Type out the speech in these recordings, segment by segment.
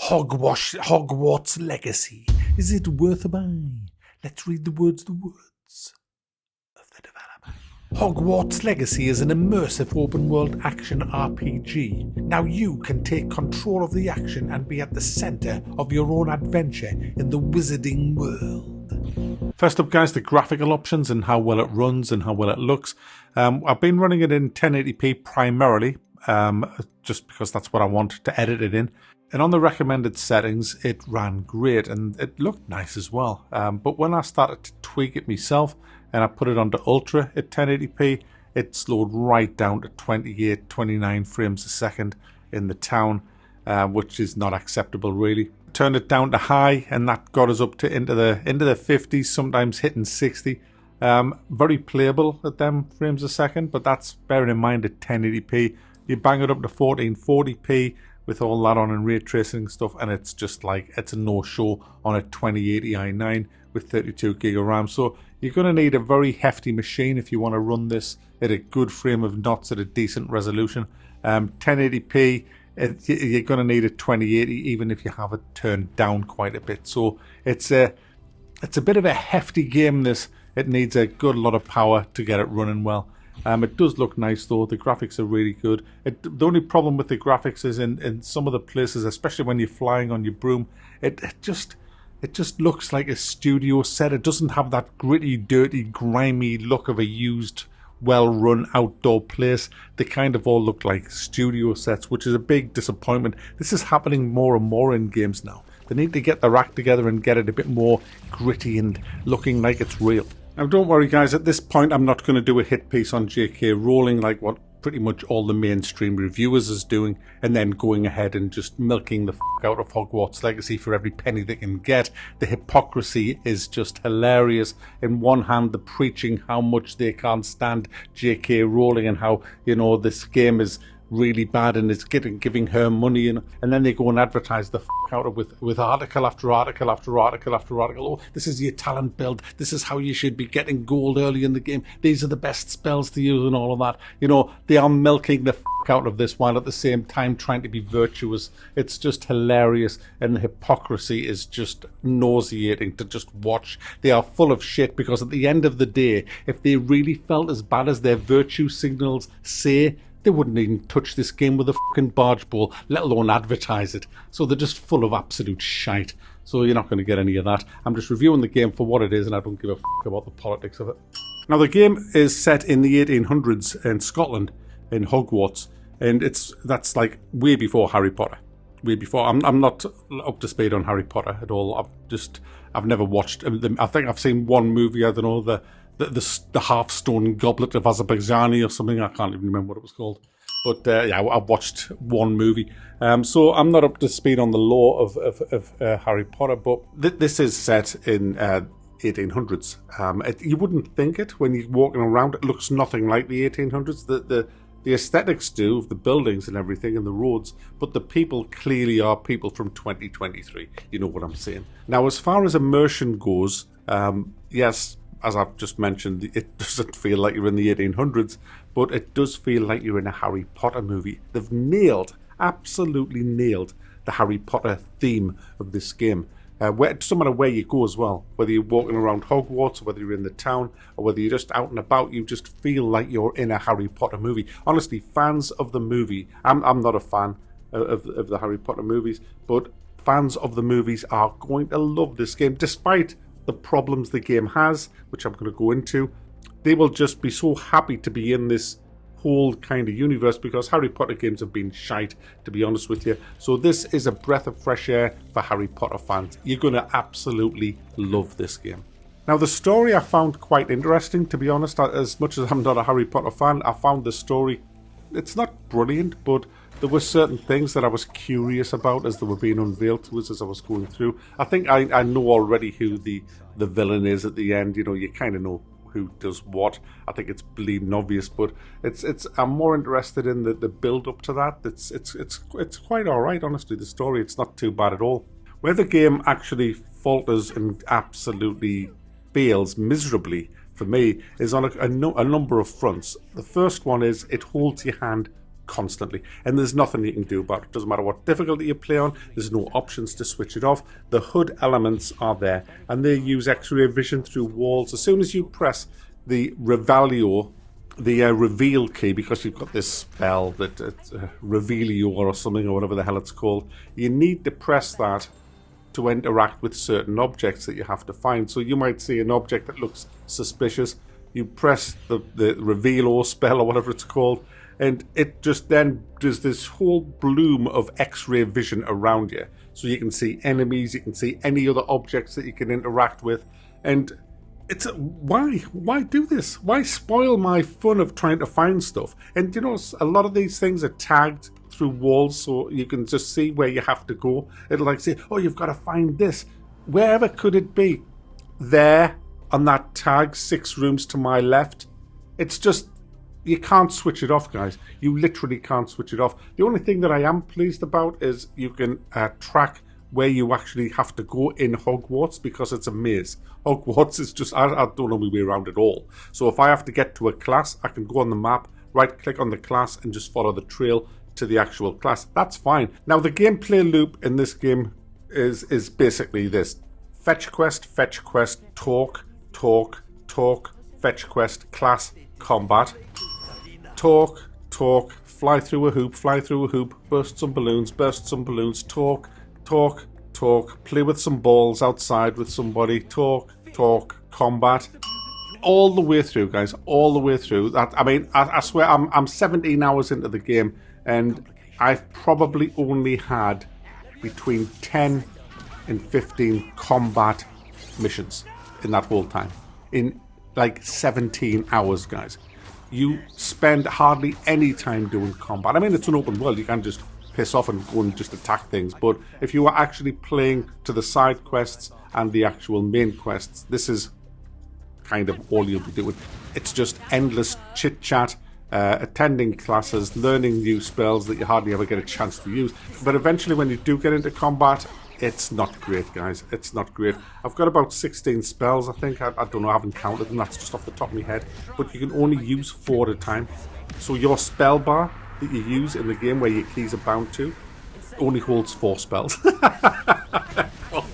Hogwarts Legacy. Is it worth a buy? Let's read the words of the developer. Hogwarts Legacy is an immersive open-world action RPG. Now you can take control of the action and be at the centre of your own adventure in the wizarding world. First up, guys, the graphical options and how well it runs and how well it looks. I've been running it in 1080p primarily, just because that's what I want to edit it in. And on the recommended settings, it ran great and it looked nice as well. But when I started to tweak it myself and I put it onto Ultra at 1080p, it slowed right down to 28, 29 frames a second in the town, which is not acceptable really. Turned it down to high and that got us up to into the 50s, sometimes hitting 60. Very playable at them frames a second, but that's bearing in mind at 1080p. You bang it up to 1440p with all that on and ray tracing stuff, and it's just like it's a no-show on a 2080 i9 with 32 gig of RAM. So you're going to need a very hefty machine if you want to run this at a good frame of knots at a decent resolution. 1080p, you're going to need a 2080 even if you have it turned down quite a bit. So it's a bit of a hefty game, this. It needs a good lot of power to get it running well. It does look nice though. The graphics are really good. The only problem with the graphics is in some of the places, especially when you're flying on your broom, it just looks like a studio set. It doesn't have that gritty, dirty, grimy look of a used, well-run outdoor place. They kind of all look like studio sets, which is a big disappointment. This is happening more and more in games now. They need to get their act together and get it a bit more gritty and looking like it's real. Now don't worry guys, at this point I'm not going to do a hit piece on J.K. Rowling like what pretty much all the mainstream reviewers is doing, and then going ahead and just milking the out of Hogwarts Legacy for every penny they can get. The hypocrisy is just hilarious. In one hand, they're preaching how much they can't stand J.K. Rowling and how, you know, this game is really bad and it's giving her money, and then they go and advertise the out of with article after article after article after article. Oh, this is your talent build, this is how you should be getting gold early in the game, these are the best spells to use and all of that. You know, they are milking the out of this while at the same time trying to be virtuous. It's just hilarious, and the hypocrisy is just nauseating to just watch. They are full of shit, because at the end of the day, if they really felt as bad as their virtue signals say, they wouldn't even touch this game with a fucking barge pole, let alone advertise it. So they're just full of absolute shite. So you're not going to get any of that. I'm just reviewing the game for what it is, and I don't give a fuck about the politics of it. Now the game is set in the 1800s in Scotland, in Hogwarts, and that's like way before Harry Potter. Way before. I'm not up to speed on Harry Potter at all. I've never watched. I think I've seen one movie. I don't know, the half-stone goblet of Azerbaijani or something. I can't even remember what it was called. But yeah, I've watched one movie. So I'm not up to speed on the lore of Harry Potter, but this is set in 1800s. You wouldn't think it when you're walking around. It looks nothing like the 1800s. The aesthetics do, of the buildings and everything and the roads, but the people clearly are people from 2023. You know what I'm saying. Now, as far as immersion goes, yes, as I've just mentioned, it doesn't feel like you're in the 1800s, but it does feel like you're in a Harry Potter movie. They've absolutely nailed the Harry Potter theme of this game. It doesn't matter where you go as well, whether you're walking around Hogwarts or whether you're in the town or whether you're just out and about, you just feel like you're in a Harry Potter movie. Honestly, fans of the movie, I'm not a fan of the Harry Potter movies, but fans of the movies are going to love this game, despite the problems the game has, which I'm going to go into. They will just be so happy to be in this whole kind of universe, because Harry Potter games have been shite, to be honest with you. So this is a breath of fresh air for Harry Potter fans. You're going to absolutely love this game. Now, the story I found quite interesting, to be honest. As much as I'm not a Harry Potter fan, I found the story, it's not brilliant, but there were certain things that I was curious about as they were being unveiled to us as I was going through. I think I know already who the villain is at the end. You know, you kind of know who does what. I think it's bleeding obvious, but I'm more interested in the build up to that. It's quite all right, honestly. The story, it's not too bad at all. Where the game actually falters and absolutely fails miserably for me is on a number of fronts. The first one is it holds your hand constantly, and there's nothing you can do about it. Doesn't matter what difficulty you play on, there's no options to switch it off. The HUD elements are there, and they use X-ray vision through walls. As soon as you press the Revelio, the reveal key, because you've got this spell that Revelio or something, or whatever the hell it's called, you need to press that to interact with certain objects that you have to find. So you might see an object that looks suspicious, you press the reveal or spell or whatever it's called, and it just then does this whole bloom of X-ray vision around you. So you can see enemies, you can see any other objects that you can interact with, and it's why do this? Why spoil my fun of trying to find stuff? And you know, a lot of these things are tagged through walls, so you can just see where you have to go. It'll like say, oh, you've got to find this. Wherever could it be? There on that tag, 6 rooms to my left. It's just, you can't switch it off, guys. You literally can't switch it off. The only thing that I am pleased about is you can track where you actually have to go in Hogwarts, because it's a maze. Hogwarts is just, I don't know my way around at all. So if I have to get to a class, I can go on the map, right click on the class and just follow the trail to the actual class. That's fine. Now the gameplay loop in this game is basically this: fetch quest, talk, fetch quest, class, combat, talk, fly through a hoop, burst some balloons, talk, play with some balls outside with somebody, talk, combat. All the way through, guys, all the way through. That, I mean, I swear, I'm 17 hours into the game, and I've probably only had between 10 and 15 combat missions in that whole time. In like 17 hours, guys. You spend hardly any time doing combat. I mean, it's an open world. You can't just piss off and go and just attack things. But if you are actually playing to the side quests and the actual main quests, this is kind of all you'll be doing. It's just endless chit-chat, attending classes, learning new spells that you hardly ever get a chance to use. But eventually when you do get into combat, it's not great, guys. It's not great. I've got about 16 spells, I think. I don't know, I haven't counted them. That's just off the top of my head. But you can only use 4 at a time. So your spell bar that you use in the game, where your keys are bound to, only holds 4 spells. 4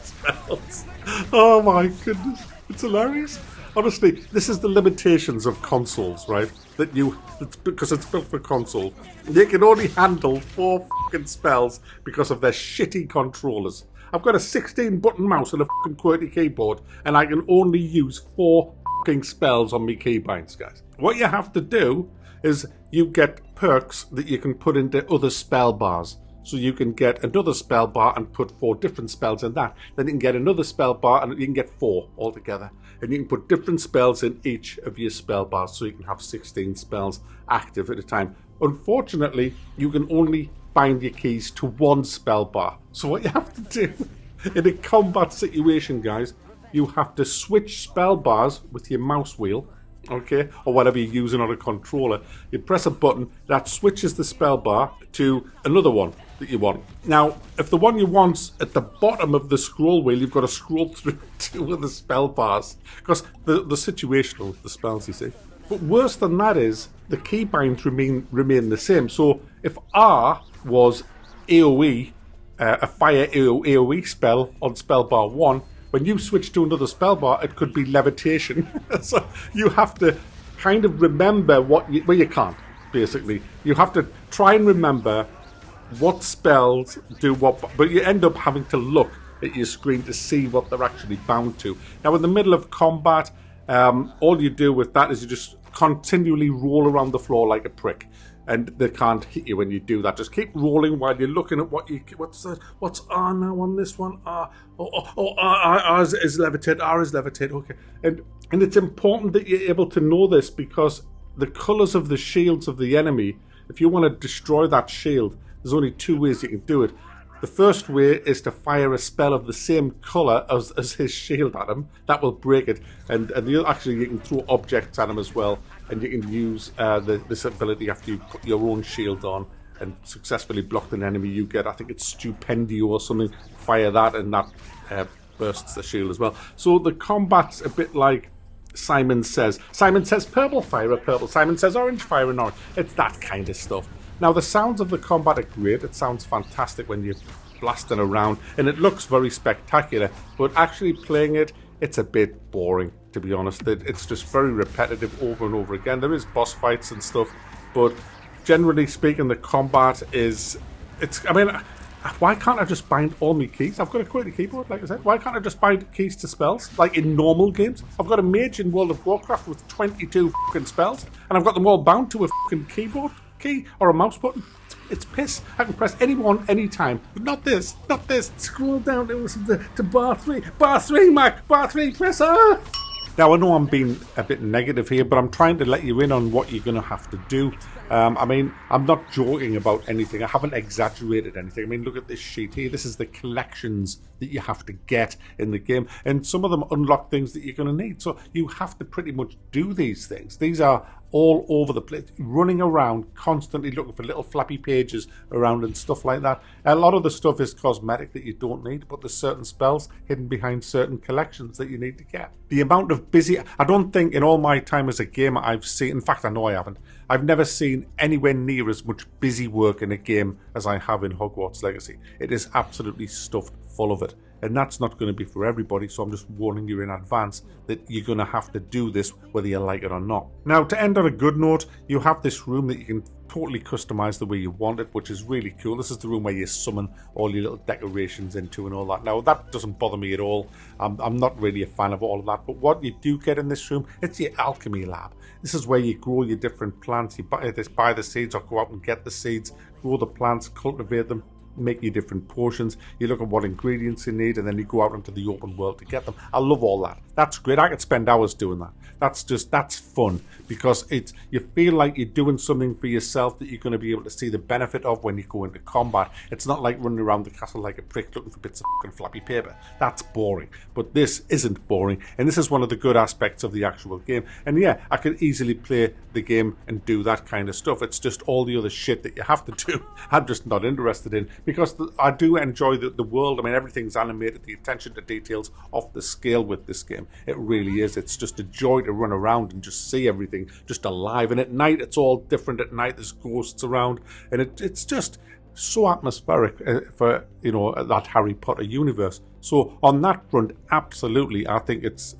spells. Oh my goodness. It's hilarious. Honestly, this is the limitations of consoles, right? Because it's built for console. They can only handle 4 fucking spells because of their shitty controllers. I've got a 16-button mouse and a fucking QWERTY keyboard, and I can only use 4 fucking spells on my keybinds, guys. What you have to do is you get perks that you can put into other spell bars. So you can get another spell bar and put 4 different spells in that. Then you can get another spell bar and you can get 4 altogether. And you can put different spells in each of your spell bars, so you can have 16 spells active at a time. Unfortunately, you can only bind your keys to 1 spell bar. So what you have to do in a combat situation, guys, you have to switch spell bars with your mouse wheel, okay, or whatever you're using on a controller. You press a button that switches the spell bar to another one that you want. Now, if the one you want's at the bottom of the scroll wheel, you've got to scroll through 2 of the spell bars, because the situational, the spells, you see. But worse than that is, the keybinds remain the same. So if R was AoE, a fire AoE spell on spell bar 1, when you switch to another spell bar, it could be levitation. So you have to kind of remember well, you can't, basically. You have to try and remember what spells do what, but you end up having to look at your screen to see what they're actually bound to. Now, in the middle of combat, all you do with that is you just continually roll around the floor like a prick, and they can't hit you when you do that. Just keep rolling while you're looking at what's R now on this one. R is levitate. R is levitate. Okay, and it's important that you're able to know this, because the colours of the shields of the enemy, if you want to destroy that shield, there's only 2 ways you can do it. The first way is to fire a spell of the same colour as his shield at him. That will break it. And actually, you can throw objects at him as well. And you can use this ability after you put your own shield on and successfully blocked an enemy. You get, I think it's Stupendio or something. Fire that, and that bursts the shield as well. So the combat's a bit like Simon Says. Simon says purple, fire a purple. Simon says orange, fire an orange. It's that kind of stuff. Now, the sounds of the combat are great. It sounds fantastic when you're blasting around, and it looks very spectacular, but actually playing it, it's a bit boring, to be honest. It's just very repetitive over and over again. There is boss fights and stuff, but generally speaking, the combat is... I mean, why can't I just bind all my keys? I've got a QWERTY keyboard, like I said. Why can't I just bind keys to spells, like in normal games? I've got a mage in World of Warcraft with 22 fucking spells, and I've got them all bound to a fucking keyboard key or a mouse button. It's piss. I can press any one, anytime. But not this. Not this. Scroll down to bar 3. Bar 3, Mac. Bar 3, press R. Now, I know I'm being a bit negative here, but I'm trying to let you in on what you're going to have to do. I mean, I'm not joking about anything. I haven't exaggerated anything. I mean, look at this sheet here. This is the collections that you have to get in the game. And some of them unlock things that you're going to need. So you have to pretty much do these things. These are all over the place, running around, constantly looking for little flappy pages around and stuff like that. A lot of the stuff is cosmetic that you don't need, but there's certain spells hidden behind certain collections that you need to get. The amount of busy... I don't think in all my time as a gamer I've seen... In fact, I know I haven't. I've never seen anywhere near as much busy work in a game as I have in Hogwarts Legacy. It is absolutely stuffed full of it. And that's not going to be for everybody, so I'm just warning you in advance that you're going to have to do this whether you like it or not. Now, to end on a good note, you have this room that you can totally customize the way you want it, which is really cool. This is the room where you summon all your little decorations into and all that. Now, that doesn't bother me at all. I'm not really a fan of all of that, but what you do get in this room, it's your Alchemy Lab. This is where you grow your different plants. You buy the seeds or go out and get the seeds, grow the plants, cultivate them, make your different portions. You look at what ingredients you need, and then you go out into the open world to get them. I love all that. That's great. I could spend hours doing that. That's fun, because you feel like you're doing something for yourself that you're going to be able to see the benefit of when you go into combat. It's not like running around the castle like a prick looking for bits of fucking flappy paper. That's boring. But this isn't boring, and this is one of the good aspects of the actual game. And yeah, I could easily play the game and do that kind of stuff. It's just all the other shit that you have to do I'm just not interested in, because I do enjoy the world. I mean, everything's animated, the attention to details off the scale with this game. It really is. It's just a joy to run around and just see everything just alive. And at night, it's all different at night. There's ghosts around, and it's just so atmospheric for, you know, that Harry Potter universe. So on that front, absolutely, I think it's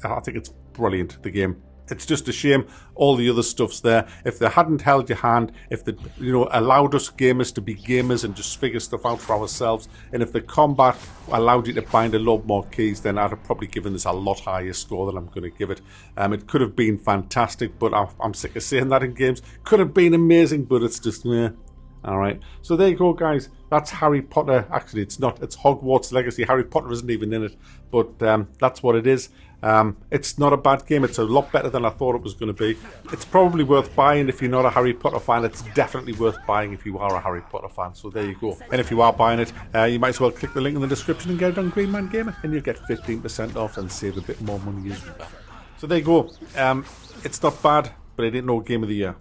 brilliant, the game. It's just a shame all the other stuff's there. If they hadn't held your hand, if they, you know, allowed us gamers to be gamers and just figure stuff out for ourselves, and if the combat allowed you to bind a lot more keys, then I'd have probably given this a lot higher score than I'm going to give it. It could have been fantastic, but I'm sick of saying that in games. Could have been amazing, but it's just meh. All right, so there you go, guys. That's Harry Potter. Actually, it's not. It's Hogwarts Legacy. Harry Potter isn't even in it, but that's what it is. It's not a bad game. It's a lot better than I thought it was going to be. It's probably worth buying if you're not a Harry Potter fan. It's definitely worth buying if you are a Harry Potter fan. So there you go. And if you are buying it, you might as well click the link in the description and get it on Green Man Gamer, and you'll get 15% off and save a bit more money as well. So there you go. It's not bad, but it ain't no game of the year.